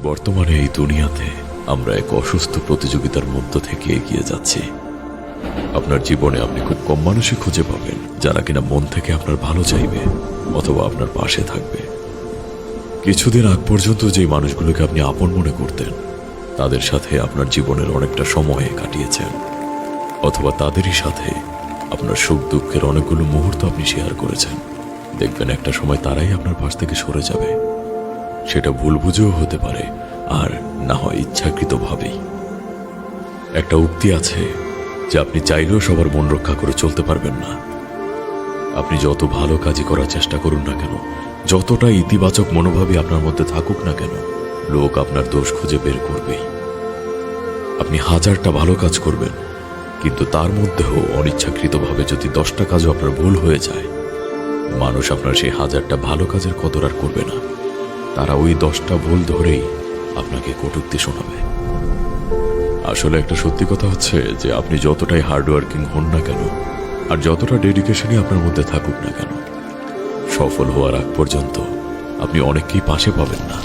বর্তমানে এই দুনিয়াতে আমরা এক অসুস্থ প্রতিযোগিতার মধ্য থেকে এগিয়ে যাচ্ছি। আপনার জীবনে আপনি খুব কম মানুষই খুঁজে পাবেন যারা কিনা মন থেকে আপনার ভালো চাইবে অথবা আপনার পাশে থাকবে। কিছুদিন আগ পর্যন্ত যে মানুষগুলোকে আপনি আপন মনে করতেন, তাদের সাথে আপনার জীবনের অনেকটা সময় কাটিয়েছেন, অথবা তাদেরই সাথে আপনার সুখ দুঃখের অনেকগুলো মুহূর্ত আপনি শেয়ার করেছেন। দেখবেন একটা সময় তারাই আপনার পাশ থেকে সরে যাবে। সেটা ভুল বুঝেও হতে পারে, আর না হয় ইচ্ছাকৃতভাবেই। একটা উক্তি আছে যে আপনি চাইলেও সবার মন রক্ষা করে চলতে পারবেন না। আপনি যত ভালো কাজই করার চেষ্টা করুন না কেন, যতটা ইতিবাচক মনোভাবই আপনার মধ্যে থাকুক না কেন, লোক আপনার দোষ খুঁজে বের করবেই। আপনি 1000টা ভালো কাজ করবেন, কিন্তু তার মধ্যেও অনিচ্ছাকৃতভাবে যদি 10টা কাজও আপনার ভুল হয়ে যায়, মানুষ আপনার সেই 1000টা ভালো কাজের কদর আর করবে না। তারা ওই 10টা ভুল ধরেই আপনাকে কটূক্তি শোনাবে। আসলে একটা সত্যি কথা হচ্ছে যে আপনি যতটাই হার্ডওয়ার্কিং হন না কেন, আর যতটা ডেডিকেশনই আপনার মধ্যে থাকুক না কেন, সফল হওয়ার আগ পর্যন্ত আপনি অনেককেই পাশে পাবেন না।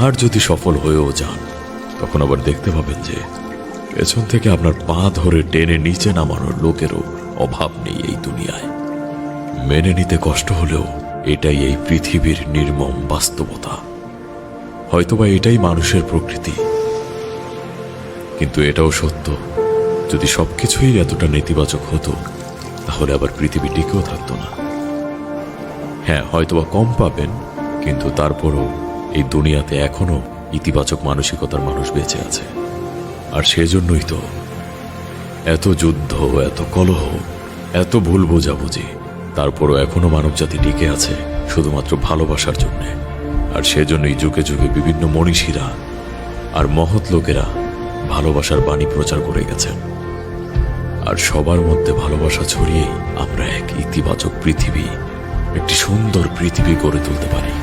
আর যদি সফল হয়েও যান, তখন আবার দেখতে পাবেন যে পেছন থেকে আপনার পা ধরে টেনে নিচে নামানোর লোকেরও অভাব নেই এই দুনিয়ায়। মেনে নিতে কষ্ট হলেও এটাই এই পৃথিবীর নির্মম বাস্তবতা। হয়তোবা এটাই মানুষের প্রকৃতি, কিন্তু এটাও সত্য, যদি সবকিছুই এতটা নেতিবাচক হতো, তাহলে আবার পৃথিবী টিকেও থাকতো না। হ্যাঁ, হয়তোবা কম পাবেন, কিন্তু তারপরও এই দুনিয়াতে এখনো ইতিবাচক মানসিকতার মানুষ বেঁচে আছে। আর সেজন্যই তো এত যুদ্ধ, এত কলহ, এত ভুল বোঝাবুঝি, তারপরও এখনো মানবজাতি টিকে আছে শুধুমাত্র ভালোবাসার জন্য। আর সেজন্যই যুগে যুগে বিভিন্ন মনীষীরা আর মহৎ লোকেরা ভালোবাসার বাণী প্রচার করে গেছেন। আর সবার মধ্যে ভালোবাসা ছড়িয়েই আমরা এক ইতিবাচক পৃথিবী, একটি সুন্দর পৃথিবী গড়ে তুলতে পারি।